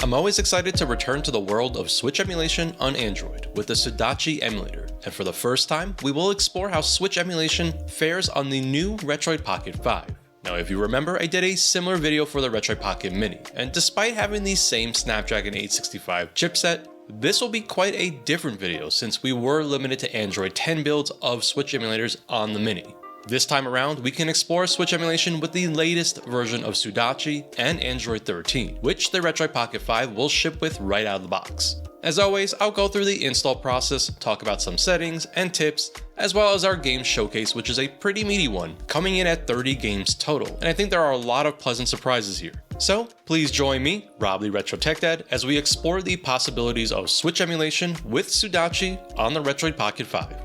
I'm always excited to return to the world of Switch emulation on Android with the Sudachi Emulator, and for the first time, we will explore how Switch emulation fares on the new Retroid Pocket 5. Now if you remember, I did a similar video for the Retroid Pocket Mini, and despite having the same Snapdragon 865 chipset, this will be quite a different video since we were limited to Android 10 builds of Switch emulators on the Mini. This time around, we can explore Switch emulation with the latest version of Sudachi and Android 13, which the Retroid Pocket 5 will ship with right out of the box. As always, I'll go through the install process, talk about some settings and tips, as well as our game showcase, which is a pretty meaty one, coming in at 30 games total, and I think there are a lot of pleasant surprises here. So please join me, Rob the Retro Tech Dad, as we explore the possibilities of Switch emulation with Sudachi on the Retroid Pocket 5.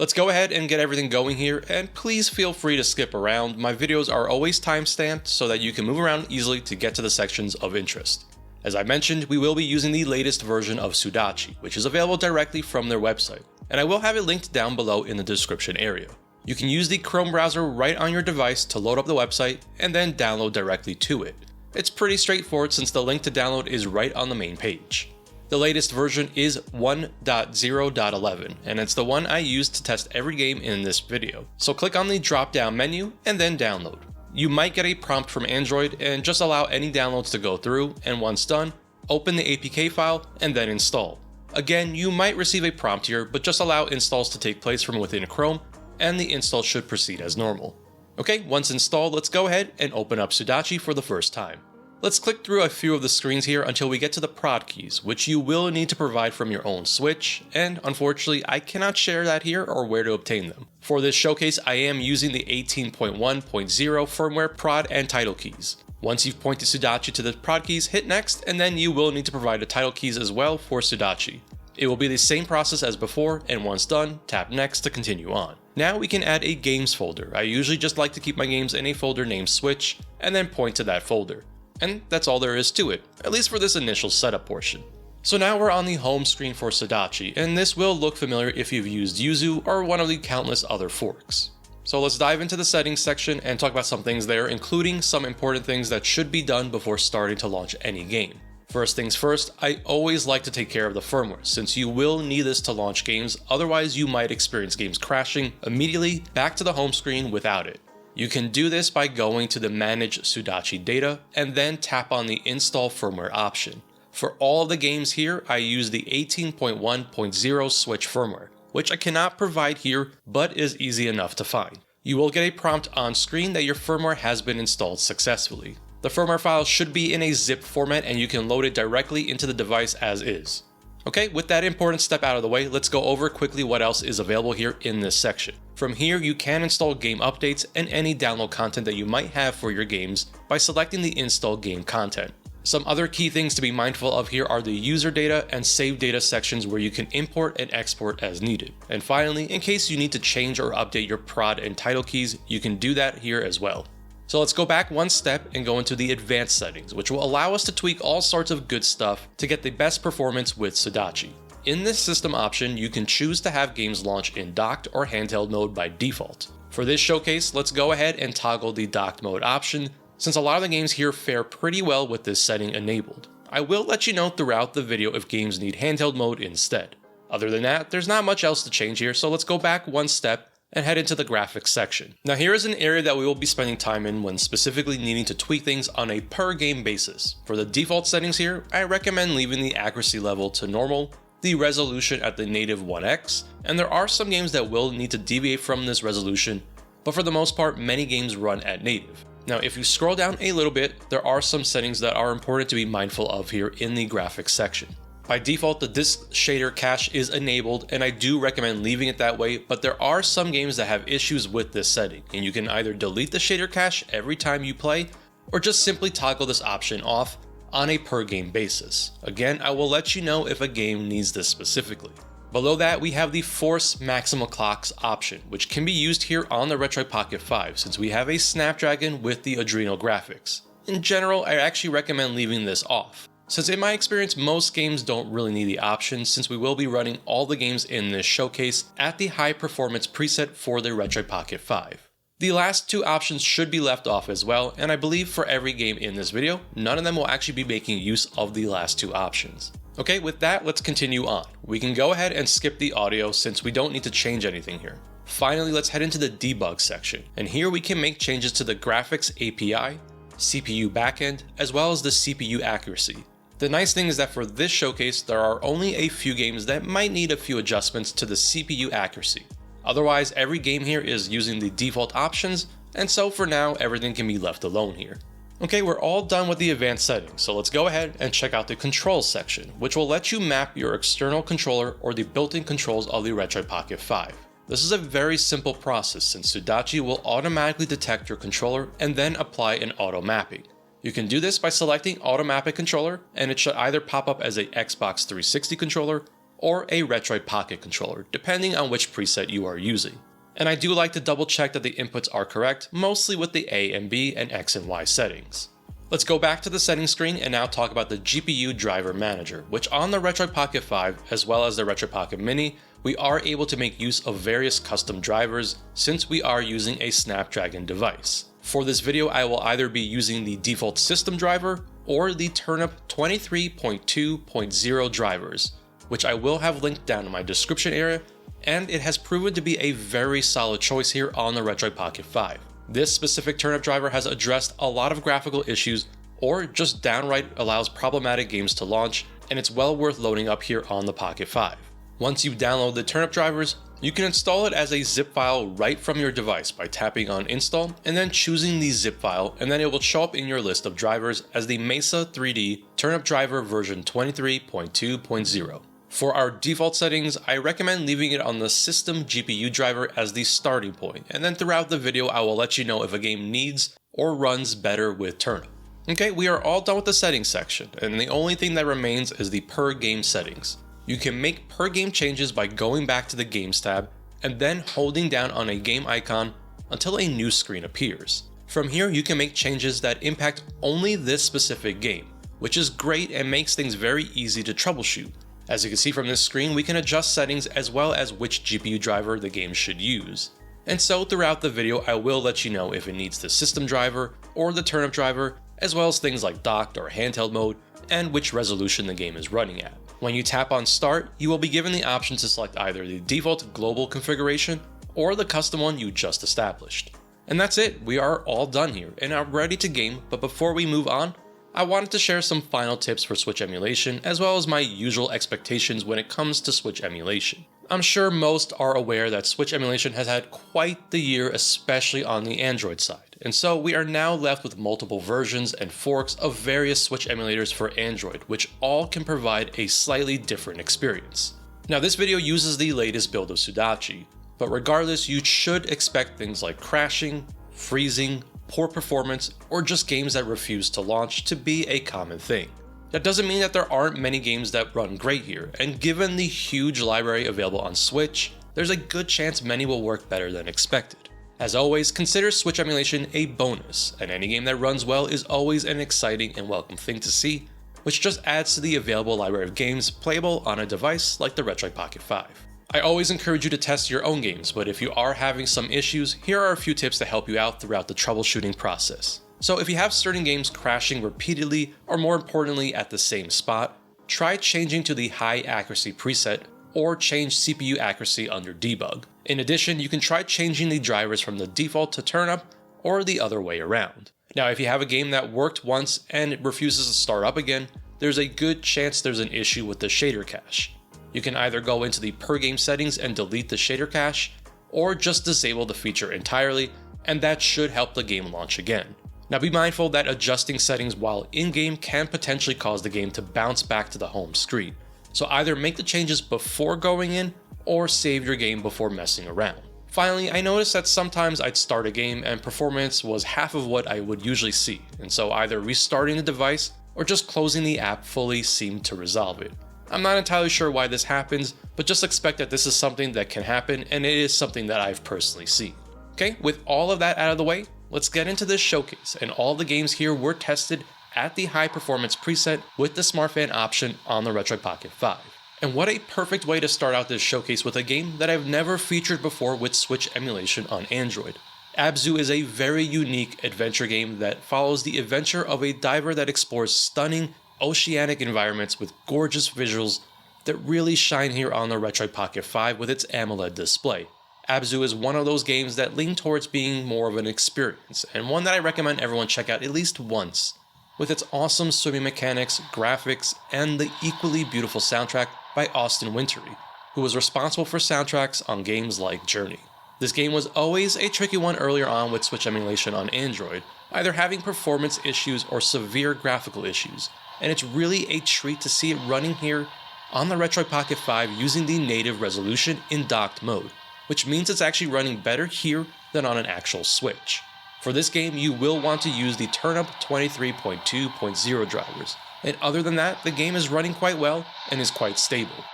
Let's go ahead and get everything going here, and please feel free to skip around. My videos are always timestamped so that you can move around easily to get to the sections of interest. As I mentioned, we will be using the latest version of Sudachi, which is available directly from their website, and I will have it linked down below in the description area. You can use the Chrome browser right on your device to load up the website and then download directly to it. It's pretty straightforward since the link to download is right on the main page. The latest version is 1.0.11, and it's the one I used to test every game in this video. So click on the drop down menu and then download. You might get a prompt from Android and just allow any downloads to go through, and once done, open the APK file and then install. Again, you might receive a prompt here, but just allow installs to take place from within Chrome and the install should proceed as normal. Okay, once installed, let's go ahead and open up Sudachi for the first time. Let's click through a few of the screens here until we get to the prod keys, which you will need to provide from your own Switch, and unfortunately I cannot share that here or where to obtain them. For this showcase, I am using the 18.1.0 firmware prod and title keys. Once you've pointed Sudachi to the prod keys, hit next, and then you will need to provide the title keys as well for Sudachi. It will be the same process as before, and once done, tap next to continue on. Now we can add a games folder. I usually just like to keep my games in a folder named Switch, and then point to that folder. And that's all there is to it, at least for this initial setup portion. So now we're on the home screen for Sudachi, and this will look familiar if you've used Yuzu or one of the countless other forks. So let's dive into the settings section and talk about some things there, including some important things that should be done before starting to launch any game. First things first, I always like to take care of the firmware, since you will need this to launch games, otherwise you might experience games crashing immediately back to the home screen without it. You can do this by going to the Manage Sudachi Data and then tap on the Install Firmware option. For all of the games here, I use the 18.1.0 Switch firmware, which I cannot provide here but is easy enough to find. You will get a prompt on screen that your firmware has been installed successfully. The firmware file should be in a zip format and you can load it directly into the device as is. Okay, with that important step out of the way, let's go over quickly what else is available here in this section. From here, you can install game updates and any download content that you might have for your games by selecting the Install Game Content. Some other key things to be mindful of here are the user data and save data sections where you can import and export as needed. And finally, in case you need to change or update your prod and title keys, you can do that here as well. So let's go back one step and go into the advanced settings, which will allow us to tweak all sorts of good stuff to get the best performance with Sudachi. In this system option, you can choose to have games launch in docked or handheld mode by default. For this showcase, let's go ahead and toggle the docked mode option, since a lot of the games here fare pretty well with this setting enabled. I will let you know throughout the video if games need handheld mode instead. Other than that, there's not much else to change here, so let's go back one step and head into the graphics section. Now here is an area that we will be spending time in when specifically needing to tweak things on a per game basis. For the default settings here, I recommend leaving the accuracy level to normal, the resolution at the native 1x, and there are some games that will need to deviate from this resolution, but for the most part, many games run at native. Now if you scroll down a little bit, there are some settings that are important to be mindful of here in the graphics section. By default, the disk shader cache is enabled, and I do recommend leaving it that way, but there are some games that have issues with this setting, and you can either delete the shader cache every time you play, or just simply toggle this option off. on a per game basis. Again, I will let you know if a game needs this specifically. Below that, we have the Force Maximal Clocks option, which can be used here on the Retroid Pocket 5 since we have a Snapdragon with the Adrenal graphics. In general, I actually recommend leaving this off, since in my experience most games don't really need the option since we will be running all the games in this showcase at the high performance preset for the Retroid Pocket 5. The last two options should be left off as well, and I believe for every game in this video, none of them will actually be making use of the last two options. Okay, with that, let's continue on. We can go ahead and skip the audio since we don't need to change anything here. Finally, let's head into the debug section, and here we can make changes to the graphics API, CPU backend, as well as the CPU accuracy. The nice thing is that for this showcase, there are only a few games that might need a few adjustments to the CPU accuracy. Otherwise, every game here is using the default options, and so for now, everything can be left alone here. Okay, we're all done with the advanced settings, so let's go ahead and check out the controls section, which will let you map your external controller or the built-in controls of the Retroid Pocket 5. This is a very simple process since Sudachi will automatically detect your controller and then apply an auto mapping. You can do this by selecting Auto Map a Controller, and it should either pop up as a Xbox 360 controller or a Retroid Pocket controller, depending on which preset you are using. And I do like to double check that the inputs are correct, mostly with the A and B and X and Y settings. Let's go back to the settings screen and now talk about the GPU Driver Manager, which on the Retroid Pocket 5, as well as the Retroid Pocket Mini, we are able to make use of various custom drivers since we are using a Snapdragon device. For this video, I will either be using the default system driver or the Turnip 23.2.0 drivers, which I will have linked down in my description area, and it has proven to be a very solid choice here on the Retroid Pocket 5. This specific Turnip driver has addressed a lot of graphical issues or just downright allows problematic games to launch, and it's well worth loading up here on the Pocket 5. Once you download the Turnip drivers, you can install it as a zip file right from your device by tapping on install and then choosing the zip file, and then it will show up in your list of drivers as the Mesa 3D Turnip driver version 23.2.0. For our default settings, I recommend leaving it on the system GPU driver as the starting point, and then throughout the video I will let you know if a game needs or runs better with Turnip. Okay, we are all done with the settings section, and the only thing that remains is the per game settings. You can make per game changes by going back to the Games tab and then holding down on a game icon until a new screen appears. From here, you can make changes that impact only this specific game, which is great and makes things very easy to troubleshoot. As you can see from this screen, we can adjust settings as well as which GPU driver the game should use. And so throughout the video, I will let you know if it needs the system driver or the Turnip driver, as well as things like docked or handheld mode, and which resolution the game is running at. When you tap on Start, you will be given the option to select either the default global configuration or the custom one you just established. And that's it, we are all done here and are ready to game, but before we move on, I wanted to share some final tips for Switch emulation as well as my usual expectations when it comes to Switch emulation. I'm sure most are aware that Switch emulation has had quite the year, especially on the Android side, and so we are now left with multiple versions and forks of various Switch emulators for Android, which all can provide a slightly different experience. Now this video uses the latest build of Sudachi, but regardless you should expect things like crashing, freezing, poor performance, or just games that refuse to launch to be a common thing. That doesn't mean that there aren't many games that run great here, and given the huge library available on Switch, there's a good chance many will work better than expected. As always, consider Switch emulation a bonus, and any game that runs well is always an exciting and welcome thing to see, which just adds to the available library of games playable on a device like the Retroid Pocket 5. I always encourage you to test your own games, but if you are having some issues, here are a few tips to help you out throughout the troubleshooting process. So if you have certain games crashing repeatedly, or more importantly at the same spot, try changing to the high accuracy preset, or change CPU accuracy under debug. In addition, you can try changing the drivers from the default to Turnip, or the other way around. Now if you have a game that worked once and it refuses to start up again, there's a good chance there's an issue with the shader cache. You can either go into the per game settings and delete the shader cache, or just disable the feature entirely, and that should help the game launch again. Now be mindful that adjusting settings while in-game can potentially cause the game to bounce back to the home screen, so either make the changes before going in, or save your game before messing around. Finally, I noticed that sometimes I'd start a game and performance was half of what I would usually see, and so either restarting the device or just closing the app fully seemed to resolve it. I'm not entirely sure why this happens, but just expect that this is something that can happen, and it is something that I've personally seen. Okay, with all of that out of the way, let's get into this showcase, and all the games here were tested at the high performance preset with the SmartFan option on the Retroid Pocket 5. And what a perfect way to start out this showcase with a game that I've never featured before with Switch emulation on Android. ABZU is a very unique adventure game that follows the adventure of a diver that explores stunning oceanic environments with gorgeous visuals that really shine here on the Retroid Pocket 5 with its AMOLED display. ABZU is one of those games that lean towards being more of an experience, and one that I recommend everyone check out at least once. With its awesome swimming mechanics, graphics, and the equally beautiful soundtrack by Austin Wintory, who was responsible for soundtracks on games like Journey. This game was always a tricky one earlier on with Switch emulation on Android, either having performance issues or severe graphical issues, and it's really a treat to see it running here on the Retroid Pocket 5 using the native resolution in docked mode, which means it's actually running better here than on an actual Switch. For this game, you will want to use the Turnip 23.2.0 drivers, and other than that, the game is running quite well and is quite stable.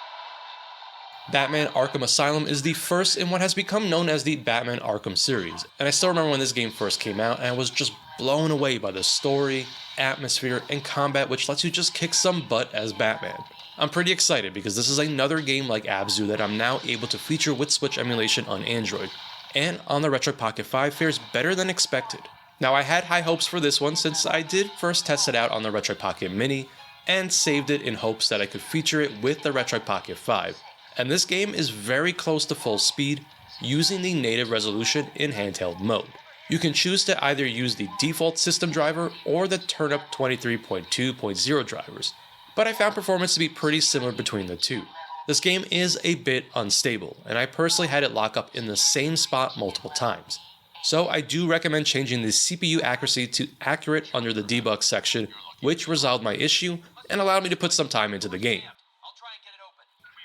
Batman Arkham Asylum is the first in what has become known as the Batman Arkham series, and I still remember when this game first came out and I was just blown away by the story, atmosphere, and combat which lets you just kick some butt as Batman. I'm pretty excited because this is another game like ABZU that I'm now able to feature with Switch emulation on Android, and on the Retroid Pocket 5 fares better than expected. Now I had high hopes for this one since I did first test it out on the Retroid Pocket Mini and saved it in hopes that I could feature it with the Retroid Pocket 5, and this game is very close to full speed using the native resolution in handheld mode. You can choose to either use the default system driver or the Turnip 23.2.0 drivers, but I found performance to be pretty similar between the two. This game is a bit unstable, and I personally had it lock up in the same spot multiple times. So I do recommend changing the CPU accuracy to accurate under the debug section, which resolved my issue and allowed me to put some time into the game.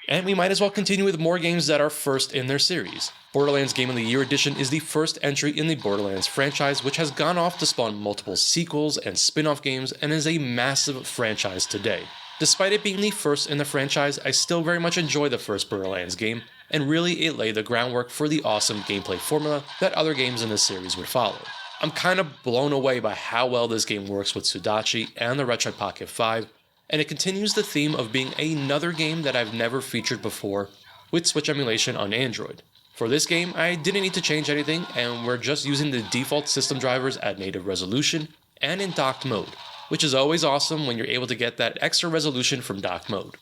And we might as well continue with more games that are first in their series. Borderlands Game of the Year Edition is the first entry in the Borderlands franchise, which has gone off to spawn multiple sequels and spin-off games and is a massive franchise today. Despite it being the first in the franchise, I still very much enjoy the first Borderlands game, and really it laid the groundwork for the awesome gameplay formula that other games in this series would follow. I'm kind of blown away by how well this game works with Sudachi and the Retroid Pocket 5, and it continues the theme of being another game that I've never featured before with Switch emulation on Android. For this game, I didn't need to change anything, and we're just using the default system drivers at native resolution and in docked mode, which is always awesome when you're able to get that extra resolution from dock mode.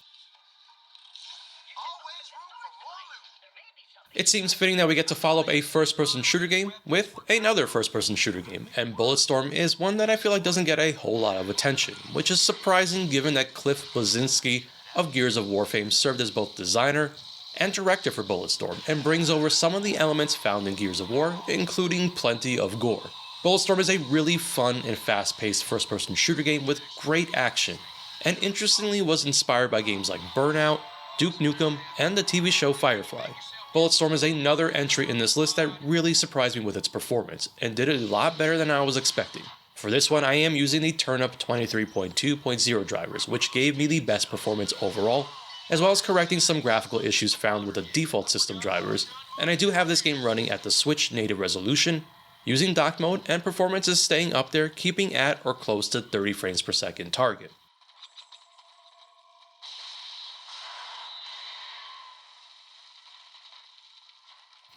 It seems fitting that we get to follow up a first-person shooter game with another first-person shooter game, and Bulletstorm is one that I feel like doesn't get a whole lot of attention, which is surprising given that Cliff Bleszinski of Gears of War fame served as both designer and director for Bulletstorm, and brings over some of the elements found in Gears of War, including plenty of gore. Bulletstorm is a really fun and fast-paced first-person shooter game with great action, and interestingly was inspired by games like Burnout, Duke Nukem, and the TV show Firefly. Bulletstorm is another entry in this list that really surprised me with its performance, and did it a lot better than I was expecting. For this one, I am using the Turnip 23.2.0 drivers, which gave me the best performance overall, as well as correcting some graphical issues found with the default system drivers, and I do have this game running at the Switch native resolution, using dock mode, and performance is staying up there, keeping at or close to 30 frames per second target.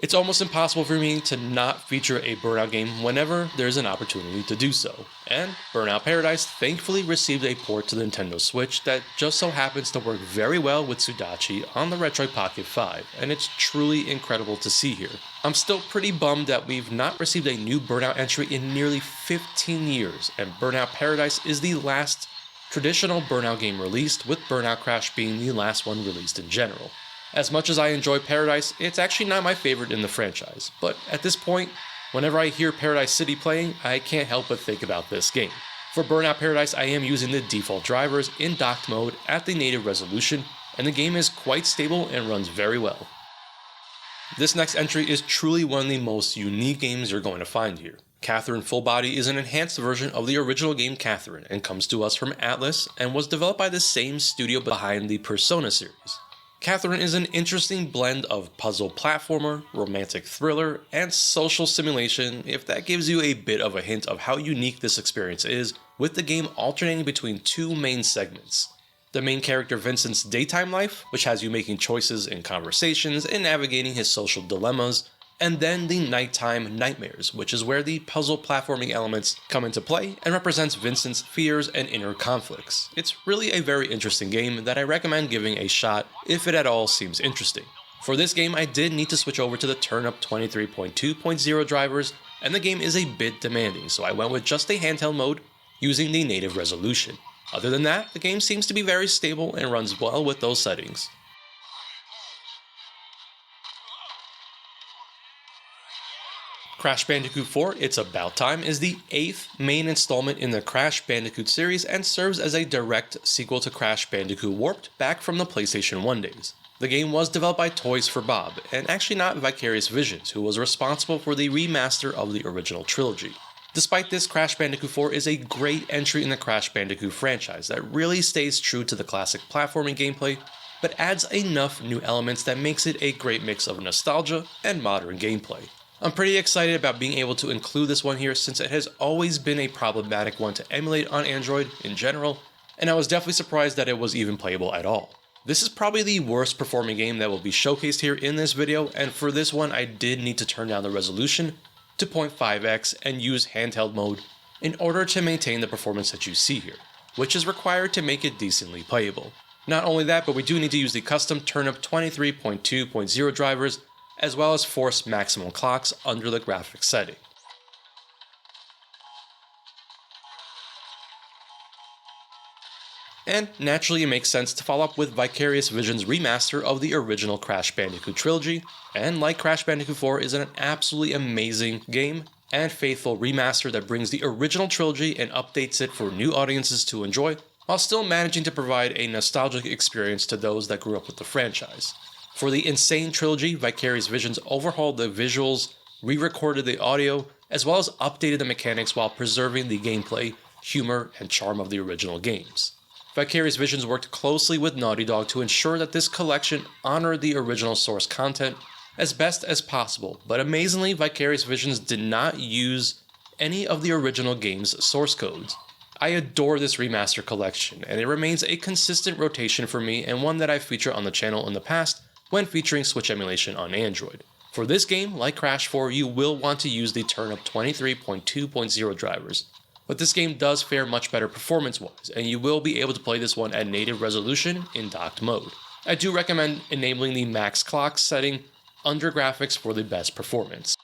It's almost impossible for me to not feature a Burnout game whenever there's an opportunity to do so, and Burnout Paradise thankfully received a port to the Nintendo Switch that just so happens to work very well with Sudachi on the Retroid Pocket 5, and it's truly incredible to see here. I'm still pretty bummed that we've not received a new Burnout entry in nearly 15 years, and Burnout Paradise is the last traditional Burnout game released, with Burnout Crash being the last one released in general. As much as I enjoy Paradise, it's actually not my favorite in the franchise, but at this point, whenever I hear Paradise City playing, I can't help but think about this game. For Burnout Paradise, I am using the default drivers in docked mode at the native resolution, and the game is quite stable and runs very well. This next entry is truly one of the most unique games you're going to find here. Catherine Full Body is an enhanced version of the original game Catherine and comes to us from Atlas and was developed by the same studio behind the Persona series. Catherine is an interesting blend of puzzle platformer, romantic thriller, and social simulation, if that gives you a bit of a hint of how unique this experience is, with the game alternating between two main segments. The main character Vincent's daytime life, which has you making choices in conversations and navigating his social dilemmas, and then the nighttime nightmares, which is where the puzzle platforming elements come into play and represents Vincent's fears and inner conflicts. It's really a very interesting game that I recommend giving a shot if it at all seems interesting. For this game, I did need to switch over to the Turnip 23.2.0 drivers, and the game is a bit demanding, so I went with just a handheld mode using the native resolution. Other than that, the game seems to be very stable and runs well with those settings. Crash Bandicoot 4: It's About Time is the 8th main installment in the Crash Bandicoot series and serves as a direct sequel to Crash Bandicoot Warped back from the PlayStation 1 days. The game was developed by Toys for Bob, and actually not Vicarious Visions, who was responsible for the remaster of the original trilogy. Despite this, Crash Bandicoot 4 is a great entry in the Crash Bandicoot franchise that really stays true to the classic platforming gameplay, but adds enough new elements that makes it a great mix of nostalgia and modern gameplay. I'm pretty excited about being able to include this one here since it has always been a problematic one to emulate on Android in general, and I was definitely surprised that it was even playable at all. This is probably the worst performing game that will be showcased here in this video, and for this one I did need to turn down the resolution to 0.5x and use handheld mode in order to maintain the performance that you see here, which is required to make it decently playable. Not only that, but we do need to use the custom Turnip 23.2.0 drivers as well as force maximum clocks under the graphics setting. And naturally it makes sense to follow up with Vicarious Visions' remaster of the original Crash Bandicoot trilogy, and like Crash Bandicoot 4 is an absolutely amazing game and faithful remaster that brings the original trilogy and updates it for new audiences to enjoy, while still managing to provide a nostalgic experience to those that grew up with the franchise. For the Insane trilogy, Vicarious Visions overhauled the visuals, re-recorded the audio, as well as updated the mechanics while preserving the gameplay, humor, and charm of the original games. Vicarious Visions worked closely with Naughty Dog to ensure that this collection honored the original source content as best as possible, but amazingly, Vicarious Visions did not use any of the original game's source codes. I adore this remaster collection, and it remains a consistent rotation for me and one that I've featured on the channel in the past when featuring Switch emulation on Android. For this game, like Crash 4, you will want to use the Turnip 23.2.0 drivers, but this game does fare much better performance-wise, and you will be able to play this one at native resolution in docked mode. I do recommend enabling the max clock setting under graphics for the best performance.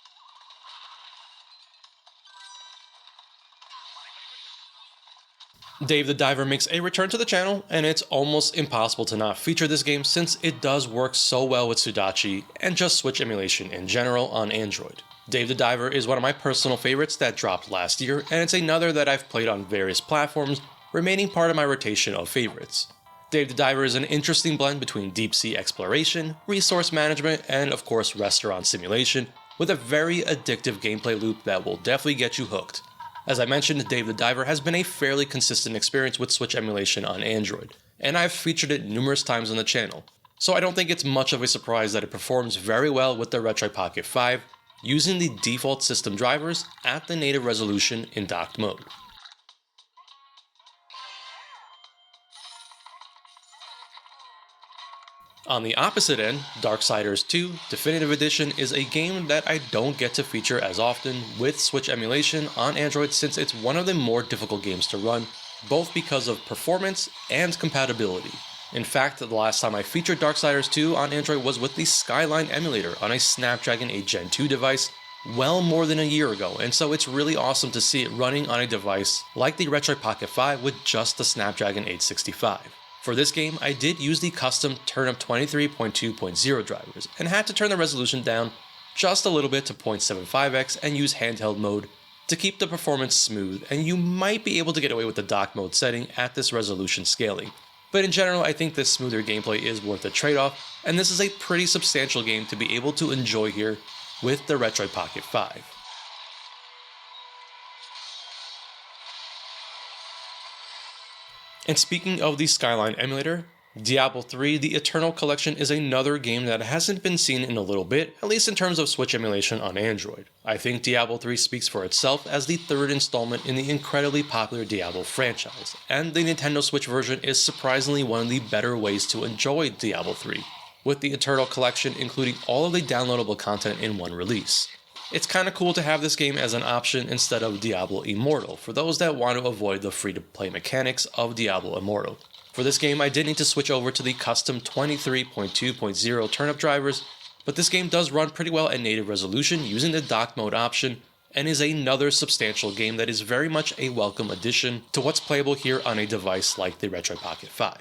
Dave the Diver makes a return to the channel, and it's almost impossible to not feature this game since it does work so well with Sudachi and just Switch emulation in general on Android. Dave the Diver is one of my personal favorites that dropped last year, and it's another that I've played on various platforms, remaining part of my rotation of favorites. Dave the Diver is an interesting blend between deep sea exploration, resource management, and of course restaurant simulation, with a very addictive gameplay loop that will definitely get you hooked. As I mentioned, Dave the Diver has been a fairly consistent experience with Switch emulation on Android, and I've featured it numerous times on the channel, so I don't think it's much of a surprise that it performs very well with the Retroid Pocket 5, using the default system drivers at the native resolution in docked mode. On the opposite end, Darksiders 2 Definitive Edition is a game that I don't get to feature as often with Switch emulation on Android since it's one of the more difficult games to run, both because of performance and compatibility. In fact, the last time I featured Darksiders 2 on Android was with the Skyline emulator on a Snapdragon 8 Gen 2 device well more than a year ago, and so it's really awesome to see it running on a device like the Retroid Pocket 5 with just the Snapdragon 865. For this game, I did use the custom Turnip 23.2.0 drivers, and had to turn the resolution down just a little bit to 0.75x and use handheld mode to keep the performance smooth, and you might be able to get away with the dock mode setting at this resolution scaling. But in general, I think this smoother gameplay is worth the trade-off, and this is a pretty substantial game to be able to enjoy here with the Retroid Pocket 5. And speaking of the Skyline emulator, Diablo 3 The Eternal Collection is another game that hasn't been seen in a little bit, at least in terms of Switch emulation on Android. I think Diablo 3 speaks for itself as the third installment in the incredibly popular Diablo franchise, and the Nintendo Switch version is surprisingly one of the better ways to enjoy Diablo 3, with the Eternal Collection including all of the downloadable content in one release. It's kinda cool to have this game as an option instead of Diablo Immortal, for those that want to avoid the free-to-play mechanics of Diablo Immortal. For this game, I did need to switch over to the custom 23.2.0 Turnip drivers, but this game does run pretty well at native resolution using the dock mode option, and is another substantial game that is very much a welcome addition to what's playable here on a device like the Retroid Pocket 5.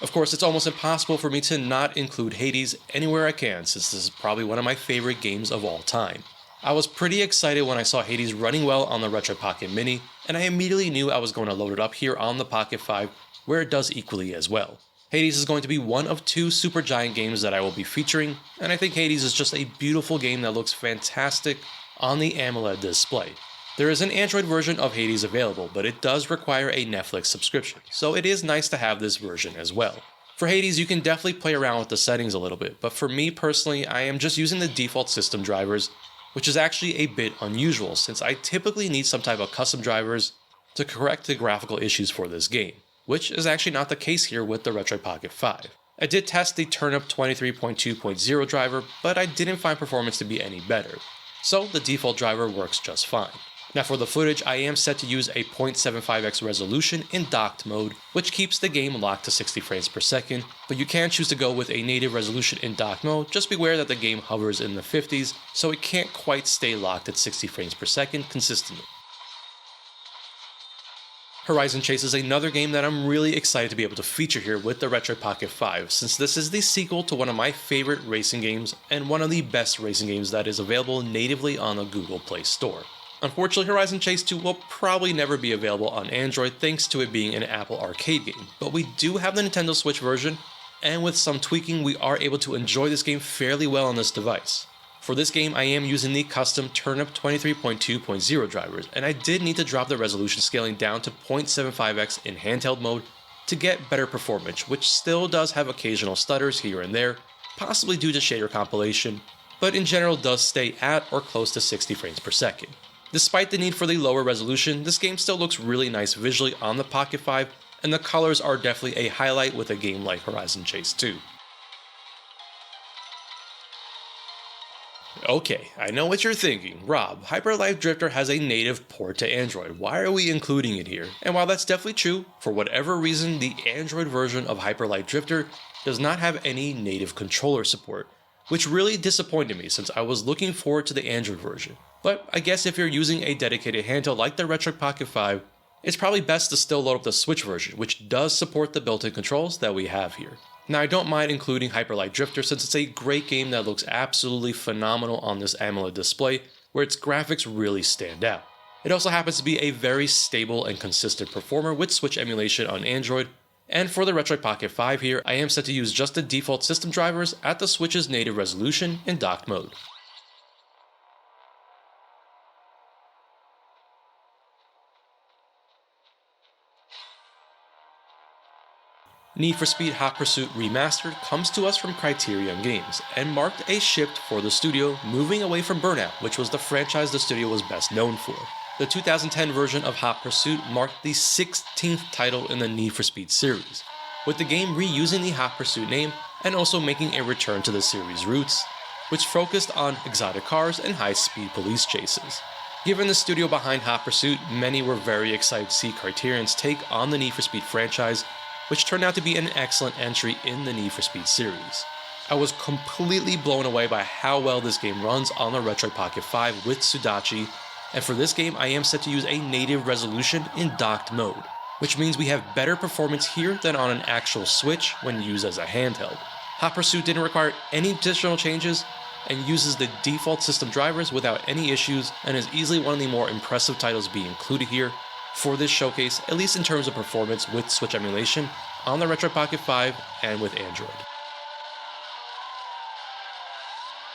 Of course, it's almost impossible for me to not include Hades anywhere I can, since this is probably one of my favorite games of all time. I was pretty excited when I saw Hades running well on the Retroid Pocket Mini, and I immediately knew I was going to load it up here on the Pocket 5, where it does equally as well. Hades is going to be one of two Supergiant games that I will be featuring, and I think Hades is just a beautiful game that looks fantastic on the AMOLED display. There is an Android version of Hades available, but it does require a Netflix subscription, so it is nice to have this version as well. For Hades, you can definitely play around with the settings a little bit, but for me personally, I am just using the default system drivers, which is actually a bit unusual since I typically need some type of custom drivers to correct the graphical issues for this game, which is actually not the case here with the Retroid Pocket 5. I did test the Turnip 23.2.0 driver, but I didn't find performance to be any better, so the default driver works just fine. Now for the footage, I am set to use a 0.75x resolution in docked mode, which keeps the game locked to 60 frames per second, but you can choose to go with a native resolution in docked mode. Just beware that the game hovers in the 50s, so it can't quite stay locked at 60 frames per second consistently. Horizon Chase is another game that I'm really excited to be able to feature here with the Retroid Pocket 5, since this is the sequel to one of my favorite racing games and one of the best racing games that is available natively on the Google Play Store. Unfortunately, Horizon Chase 2 will probably never be available on Android thanks to it being an Apple Arcade game, but we do have the Nintendo Switch version, and with some tweaking we are able to enjoy this game fairly well on this device. For this game, I am using the custom Turnip 23.2.0 drivers, and I did need to drop the resolution scaling down to 0.75x in handheld mode to get better performance, which still does have occasional stutters here and there, possibly due to shader compilation, but in general does stay at or close to 60 frames per second. Despite the need for the lower resolution, this game still looks really nice visually on the Pocket 5, and the colors are definitely a highlight with a game like Horizon Chase 2. Okay, I know what you're thinking. Rob, Hyper Light Drifter has a native port to Android. Why are we including it here? And while that's definitely true, for whatever reason, the Android version of Hyper Light Drifter does not have any native controller support, which really disappointed me since I was looking forward to the Android version. But I guess if you're using a dedicated handheld like the Retroid Pocket 5, it's probably best to still load up the Switch version, which does support the built-in controls that we have here. Now I don't mind including Hyper Light Drifter since it's a great game that looks absolutely phenomenal on this AMOLED display, where its graphics really stand out. It also happens to be a very stable and consistent performer with Switch emulation on Android, and for the Retroid Pocket 5 here, I am set to use just the default system drivers at the Switch's native resolution in docked mode. Need for Speed Hot Pursuit Remastered comes to us from Criterion Games, and marked a shift for the studio, moving away from Burnout, which was the franchise the studio was best known for. The 2010 version of Hot Pursuit marked the 16th title in the Need for Speed series, with the game reusing the Hot Pursuit name and also making a return to the series' roots, which focused on exotic cars and high-speed police chases. Given the studio behind Hot Pursuit, many were very excited to see Criterion's take on the Need for Speed franchise, which turned out to be an excellent entry in the Need for Speed series. I was completely blown away by how well this game runs on the Retroid Pocket 5 with Sudachi, and for this game I am set to use a native resolution in docked mode, which means we have better performance here than on an actual Switch when used as a handheld. Hot Pursuit didn't require any additional changes and uses the default system drivers without any issues, and is easily one of the more impressive titles being included here for this showcase, at least in terms of performance with Switch emulation on the Retroid Pocket 5 and with Android.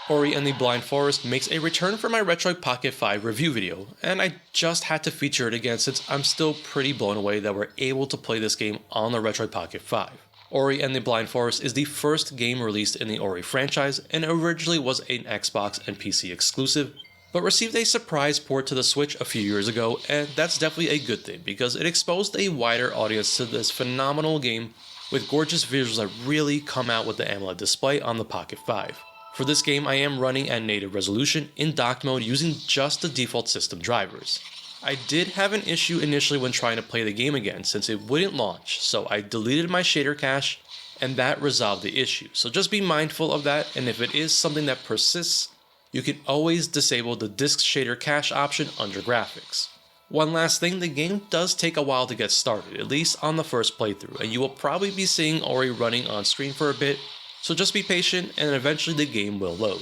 Ori and the Blind Forest makes a return for my Retroid Pocket 5 review video, and I just had to feature it again since I'm still pretty blown away that we're able to play this game on the Retroid Pocket 5. Ori and the Blind Forest is the first game released in the Ori franchise and originally was an Xbox and PC exclusive, but received a surprise port to the Switch a few years ago, and that's definitely a good thing because it exposed a wider audience to this phenomenal game with gorgeous visuals that really come out with the AMOLED display on the Pocket 5. For this game, I am running at native resolution in docked mode using just the default system drivers. I did have an issue initially when trying to play the game again since it wouldn't launch, so I deleted my shader cache and that resolved the issue. So just be mindful of that, and if it is something that persists, you can always disable the disk shader cache option under graphics. One last thing, the game does take a while to get started, at least on the first playthrough, and you will probably be seeing Ori running on screen for a bit, so just be patient and eventually the game will load.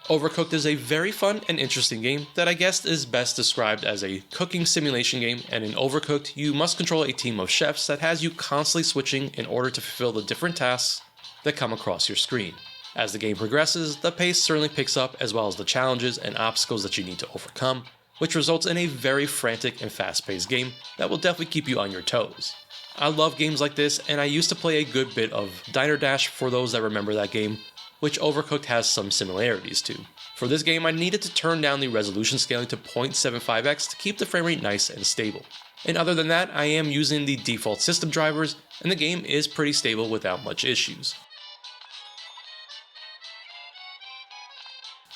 Overcooked is a very fun and interesting game that I guess is best described as a cooking simulation game, and in Overcooked you must control a team of chefs that has you constantly switching in order to fulfill the different tasks that come across your screen. As the game progresses, the pace certainly picks up as well as the challenges and obstacles that you need to overcome, which results in a very frantic and fast-paced game that will definitely keep you on your toes. I love games like this, and I used to play a good bit of Diner Dash for those that remember that game, which Overcooked has some similarities to. For this game, I needed to turn down the resolution scaling to 0.75x to keep the frame rate nice and stable. And other than that, I am using the default system drivers, and the game is pretty stable without much issues.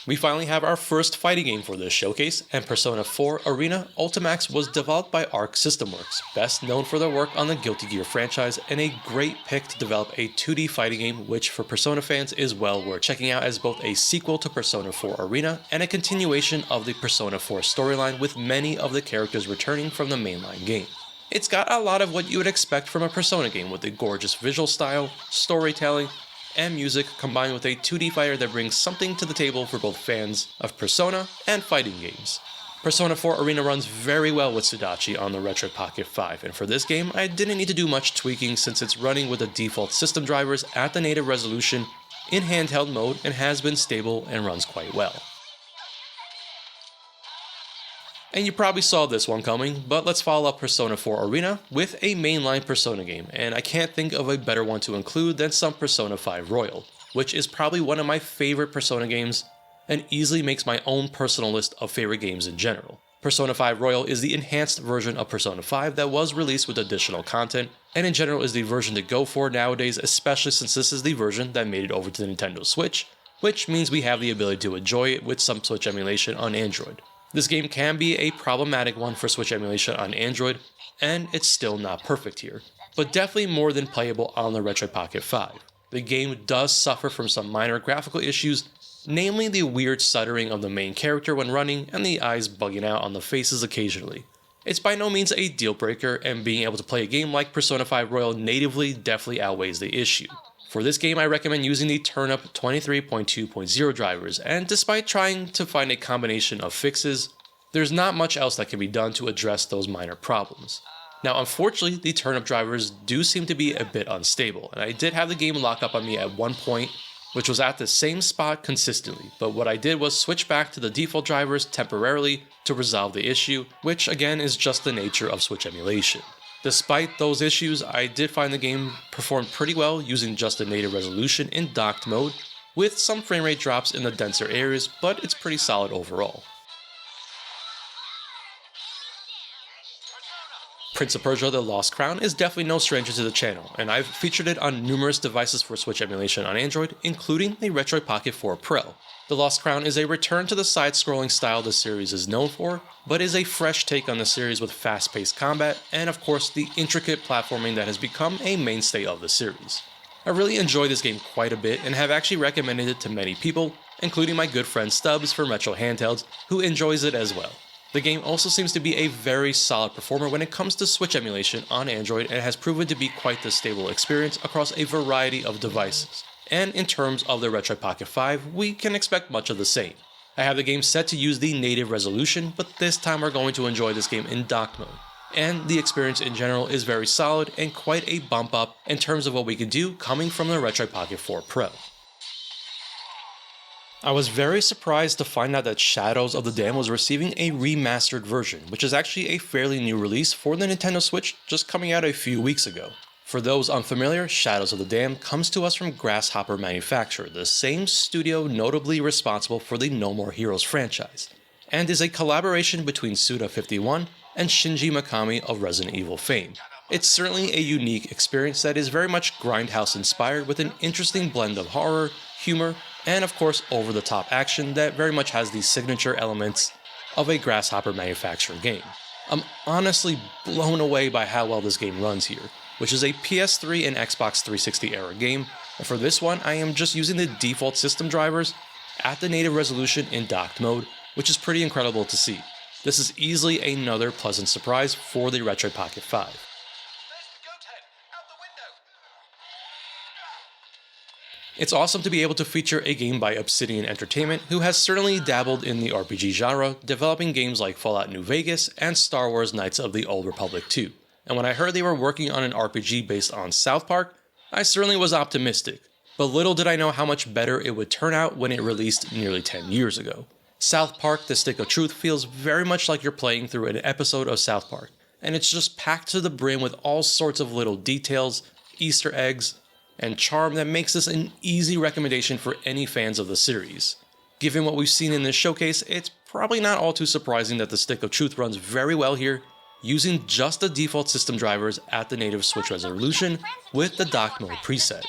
We finally have our first fighting game for this showcase, and Persona 4 Arena Ultimax was developed by Arc System Works, best known for their work on the Guilty Gear franchise, and a great pick to develop a 2D fighting game which for Persona fans is well worth checking out as both a sequel to Persona 4 Arena and a continuation of the Persona 4 storyline with many of the characters returning from the mainline game. It's got a lot of what you would expect from a Persona game with a gorgeous visual style, storytelling, and music combined with a 2D fighter that brings something to the table for both fans of Persona and fighting games. Persona 4 Arena runs very well with Sudachi on the Retroid Pocket 5, and for this game I didn't need to do much tweaking since it's running with the default system drivers at the native resolution in handheld mode and has been stable and runs quite well. And you probably saw this one coming, but let's follow up Persona 4 Arena with a mainline Persona game, and I can't think of a better one to include than some Persona 5 Royal, which is probably one of my favorite Persona games and easily makes my own personal list of favorite games in general. Persona 5 Royal is the enhanced version of Persona 5 that was released with additional content, and in general is the version to go for nowadays, especially since this is the version that made it over to the Nintendo Switch, which means we have the ability to enjoy it with some Switch emulation on Android. This game can be a problematic one for Switch emulation on Android, and it's still not perfect here, but definitely more than playable on the Retroid Pocket 5. The game does suffer from some minor graphical issues, namely the weird stuttering of the main character when running and the eyes bugging out on the faces occasionally. It's by no means a deal breaker, and being able to play a game like Persona 5 Royal natively definitely outweighs the issue. For this game, I recommend using the Turnip 23.2.0 drivers, and despite trying to find a combination of fixes, there's not much else that can be done to address those minor problems. Now, unfortunately, the Turnip drivers do seem to be a bit unstable, and I did have the game lock up on me at one point, which was at the same spot consistently, but what I did was switch back to the default drivers temporarily to resolve the issue, which again is just the nature of Switch emulation. Despite those issues, I did find the game performed pretty well using just the native resolution in docked mode, with some frame rate drops in the denser areas, but it's pretty solid overall. Prince of Persia: The Lost Crown is definitely no stranger to the channel, and I've featured it on numerous devices for Switch emulation on Android, including the Retroid Pocket 4 Pro. The Lost Crown is a return to the side-scrolling style the series is known for, but is a fresh take on the series with fast-paced combat, and of course the intricate platforming that has become a mainstay of the series. I really enjoy this game quite a bit and have actually recommended it to many people, including my good friend Stubbs from Retroid Handhelds, who enjoys it as well. The game also seems to be a very solid performer when it comes to Switch emulation on Android and has proven to be quite the stable experience across a variety of devices. And in terms of the Retroid Pocket 5, we can expect much of the same. I have the game set to use the native resolution, but this time we're going to enjoy this game in dock mode. and the experience in general is very solid and quite a bump up in terms of what we could do coming from the Retroid Pocket 4 Pro. I was very surprised to find out that Shadows of the Dam was receiving a remastered version, which is actually a fairly new release for the Nintendo Switch, just coming out a few weeks ago. For those unfamiliar, Shadows of the Dam comes to us from Grasshopper Manufacture, the same studio notably responsible for the No More Heroes franchise, and is a collaboration between Suda51 and Shinji Mikami of Resident Evil fame. It's certainly a unique experience that is very much Grindhouse inspired with an interesting blend of horror, humor, and of course over-the-top action that very much has the signature elements of a Grasshopper Manufacturer game. I'm honestly blown away by how well this game runs here, which is a PS3 and Xbox 360 era game, and for this one I am just using the default system drivers at the native resolution in docked mode, which is pretty incredible to see. This is easily another pleasant surprise for the Retroid Pocket 5. It's awesome to be able to feature a game by Obsidian Entertainment, who has certainly dabbled in the RPG genre, developing games like Fallout New Vegas and Star Wars Knights of the Old Republic 2. And when I heard they were working on an RPG based on South Park, I certainly was optimistic. But little did I know how much better it would turn out when it released nearly 10 years ago. South Park: The Stick of Truth feels very much like you're playing through an episode of South Park, and it's just packed to the brim with all sorts of little details, Easter eggs, and charm that makes this an easy recommendation for any fans of the series. Given what we've seen in this showcase, it's probably not all too surprising that the Stick of Truth runs very well here, using just the default system drivers at the native Switch resolution with the dock mode preset.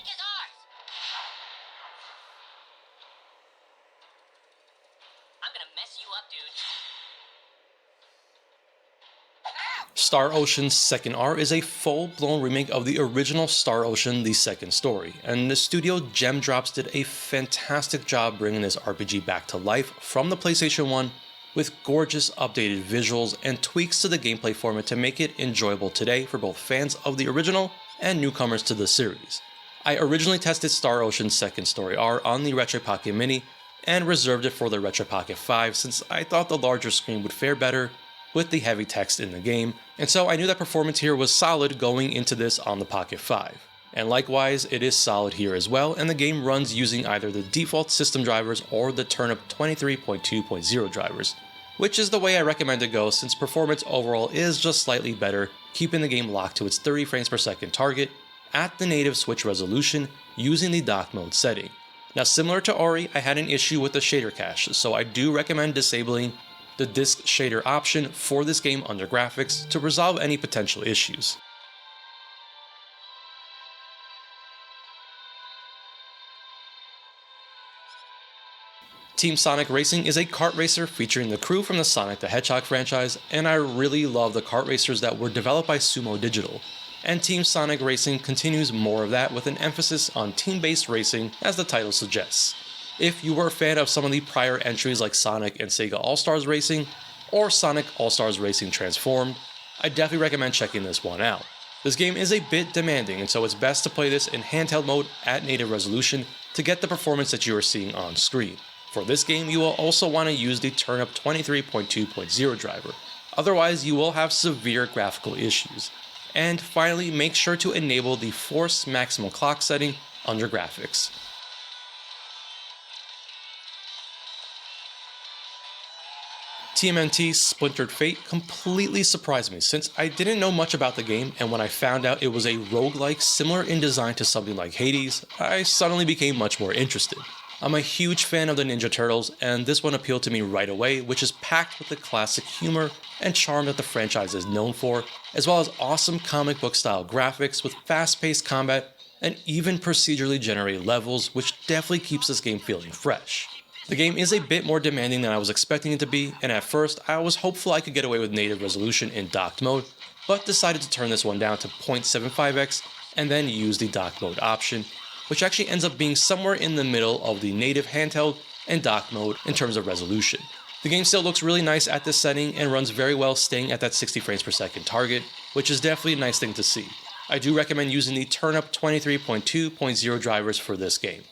Star Ocean's Second R is a full-blown remake of the original Star Ocean: The Second Story, and the studio Gemdrops did a fantastic job bringing this RPG back to life from the PlayStation 1 with gorgeous updated visuals and tweaks to the gameplay format to make it enjoyable today for both fans of the original and newcomers to the series. I originally tested Star Ocean's Second Story R on the Retroid Pocket Mini and reserved it for the Retroid Pocket 5 since I thought the larger screen would fare better with the heavy text in the game, and so I knew that performance here was solid going into this on the Pocket 5. And likewise, it is solid here as well, and the game runs using either the default system drivers or the Turnip 23.2.0 drivers, which is the way I recommend to go since performance overall is just slightly better, keeping the game locked to its 30 frames per second target at the native Switch resolution using the dock mode setting. Now, similar to Ori, I had an issue with the shader cache, so I do recommend disabling the disk shader option for this game under graphics to resolve any potential issues. Team Sonic Racing is a kart racer featuring the crew from the Sonic the Hedgehog franchise, and I really love the kart racers that were developed by Sumo Digital. And Team Sonic Racing continues more of that with an emphasis on team-based racing, as the title suggests. If you were a fan of some of the prior entries like Sonic and Sega All-Stars Racing, or Sonic All-Stars Racing Transformed, I definitely recommend checking this one out. This game is a bit demanding, and so it's best to play this in handheld mode at native resolution to get the performance that you are seeing on screen. For this game, you will also want to use the Turnip 23.2.0 driver, otherwise you will have severe graphical issues. And finally, make sure to enable the Force Maximum Clock setting under graphics. TMNT's Splintered Fate completely surprised me since I didn't know much about the game, and when I found out it was a roguelike similar in design to something like Hades, I suddenly became much more interested. I'm a huge fan of the Ninja Turtles, and this one appealed to me right away, which is packed with the classic humor and charm that the franchise is known for, as well as awesome comic book style graphics with fast-paced combat and even procedurally generated levels, which definitely keeps this game feeling fresh. The game is a bit more demanding than I was expecting it to be, and at first I was hopeful I could get away with native resolution in docked mode, but decided to turn this one down to 0.75x and then use the docked mode option, which actually ends up being somewhere in the middle of the native handheld and dock mode in terms of resolution. The game still looks really nice at this setting and runs very well staying at that 60 frames per second target, which is definitely a nice thing to see. I do recommend using the Turnip 23.2.0 drivers for this game.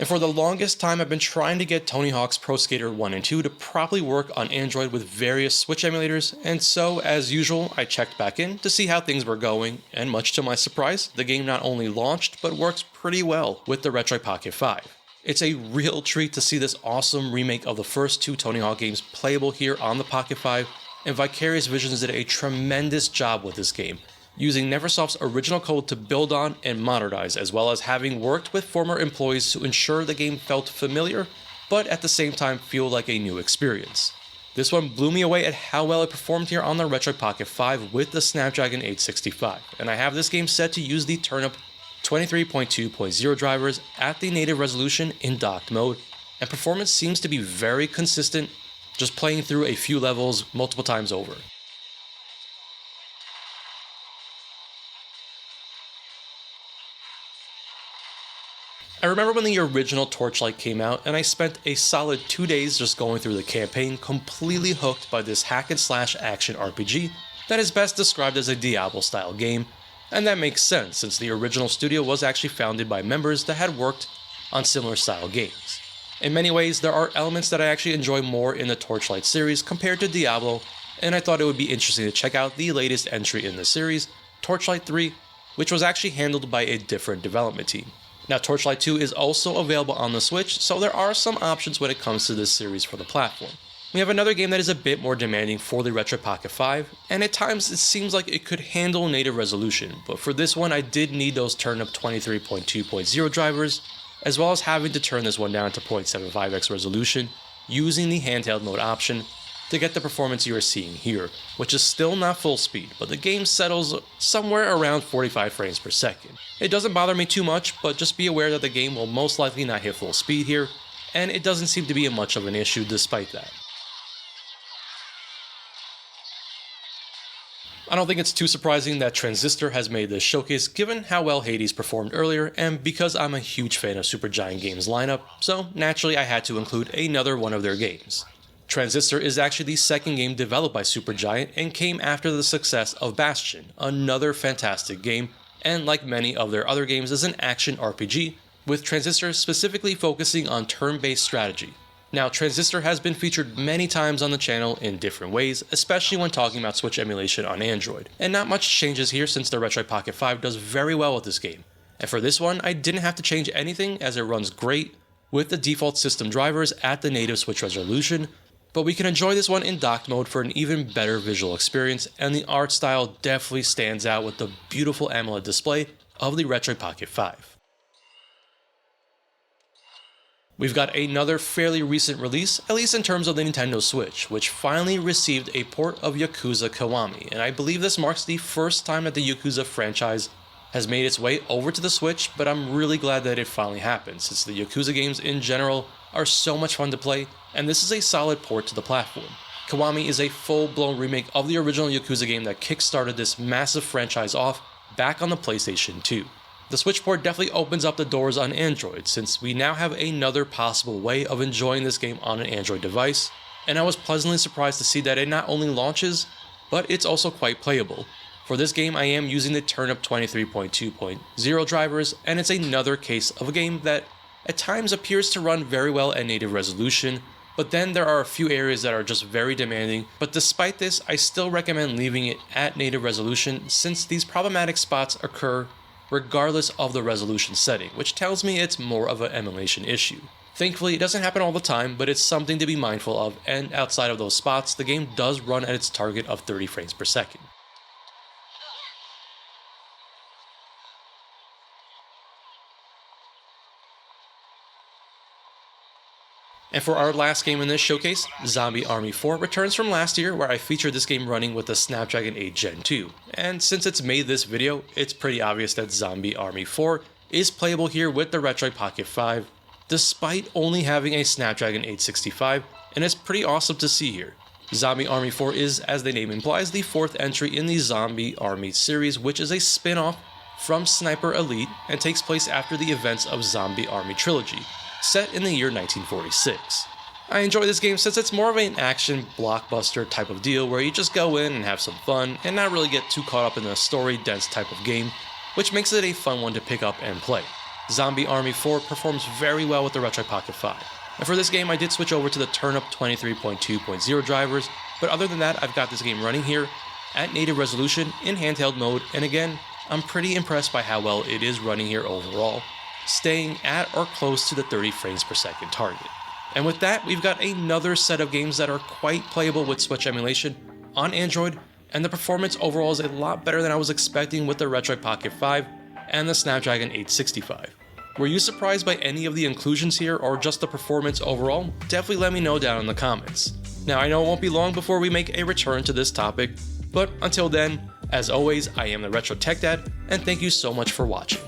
And for the longest time, I've been trying to get Tony Hawk's Pro Skater 1 and 2 to properly work on Android with various Switch emulators, and so, as usual, I checked back in to see how things were going, and much to my surprise, the game not only launched, but works pretty well with the Retroid Pocket 5. It's a real treat to see this awesome remake of the first two Tony Hawk games playable here on the Pocket 5, and Vicarious Visions did a tremendous job with this game, using Neversoft's original code to build on and modernize, as well as having worked with former employees to ensure the game felt familiar, but at the same time feel like a new experience. This one blew me away at how well it performed here on the Retroid Pocket 5 with the Snapdragon 865, and I have this game set to use the Turnip 23.2.0 drivers at the native resolution in docked mode, and performance seems to be very consistent, just playing through a few levels multiple times over. I remember when the original Torchlight came out, and I spent a solid 2 days just going through the campaign, completely hooked by this hack and slash action RPG that is best described as a Diablo style game, and that makes sense since the original studio was actually founded by members that had worked on similar style games. In many ways, there are elements that I actually enjoy more in the Torchlight series compared to Diablo, and I thought it would be interesting to check out the latest entry in the series, Torchlight 3, which was actually handled by a different development team. Now, Torchlight 2 is also available on the Switch, so there are some options when it comes to this series for the platform. We have another game that is a bit more demanding for the Retroid Pocket 5, and at times it seems like it could handle native resolution, but for this one I did need those Turnip 23.2.0 drivers, as well as having to turn this one down to 0.75x resolution, using the handheld mode option, to get the performance you are seeing here, which is still not full speed, but the game settles somewhere around 45 frames per second. It doesn't bother me too much, but just be aware that the game will most likely not hit full speed here, and it doesn't seem to be much of an issue despite that. I don't think it's too surprising that Transistor has made this showcase given how well Hades performed earlier, and because I'm a huge fan of Supergiant Games' lineup, so naturally I had to include another one of their games. Transistor is actually the second game developed by Supergiant and came after the success of Bastion, another fantastic game, and like many of their other games is an action RPG, with Transistor specifically focusing on turn-based strategy. Now, Transistor has been featured many times on the channel in different ways, especially when talking about Switch emulation on Android, and not much changes here since the Retroid Pocket 5 does very well with this game. And for this one, I didn't have to change anything as it runs great with the default system drivers at the native Switch resolution, but we can enjoy this one in docked mode for an even better visual experience, and the art style definitely stands out with the beautiful AMOLED display of the Retroid Pocket 5. We've got another fairly recent release, at least in terms of the Nintendo Switch, which finally received a port of Yakuza Kiwami, and I believe this marks the first time that the Yakuza franchise has made its way over to the Switch, but I'm really glad that it finally happened, since the Yakuza games in general are so much fun to play, and this is a solid port to the platform. Kiwami is a full-blown remake of the original Yakuza game that kickstarted this massive franchise off back on the PlayStation 2. The Switch port definitely opens up the doors on Android, since we now have another possible way of enjoying this game on an Android device, and I was pleasantly surprised to see that it not only launches, but it's also quite playable. For this game, I am using the Turnip 23.2.0 drivers, and it's another case of a game that at times appears to run very well at native resolution, but then there are a few areas that are just very demanding, but despite this, I still recommend leaving it at native resolution since these problematic spots occur regardless of the resolution setting, which tells me it's more of an emulation issue. Thankfully, it doesn't happen all the time, but it's something to be mindful of, and outside of those spots, the game does run at its target of 30 frames per second. And for our last game in this showcase, Zombie Army 4 returns from last year, where I featured this game running with the Snapdragon 8 Gen 2. And since it's made this video, it's pretty obvious that Zombie Army 4 is playable here with the Retroid Pocket 5, despite only having a Snapdragon 865, and it's pretty awesome to see here. Zombie Army 4 is, as the name implies, the fourth entry in the Zombie Army series, which is a spin-off from Sniper Elite and takes place after the events of Zombie Army Trilogy, set in the year 1946. I enjoy this game since it's more of an action blockbuster type of deal where you just go in and have some fun and not really get too caught up in the story-dense type of game, which makes it a fun one to pick up and play. Zombie Army 4 performs very well with the Retroid Pocket 5. And for this game I did switch over to the Turnip 23.2.0 drivers, but other than that I've got this game running here at native resolution in handheld mode, and again, I'm pretty impressed by how well it is running here overall, staying at or close to the 30 frames per second target. And with that, we've got another set of games that are quite playable with Switch emulation on Android, and the performance overall is a lot better than I was expecting with the Retroid Pocket 5 and the Snapdragon 865. Were you surprised by any of the inclusions here, or just the performance overall? Definitely let me know down in the comments. Now I know it won't be long before we make a return to this topic, but until then, as always, I am the Retro Tech Dad, and thank you so much for watching.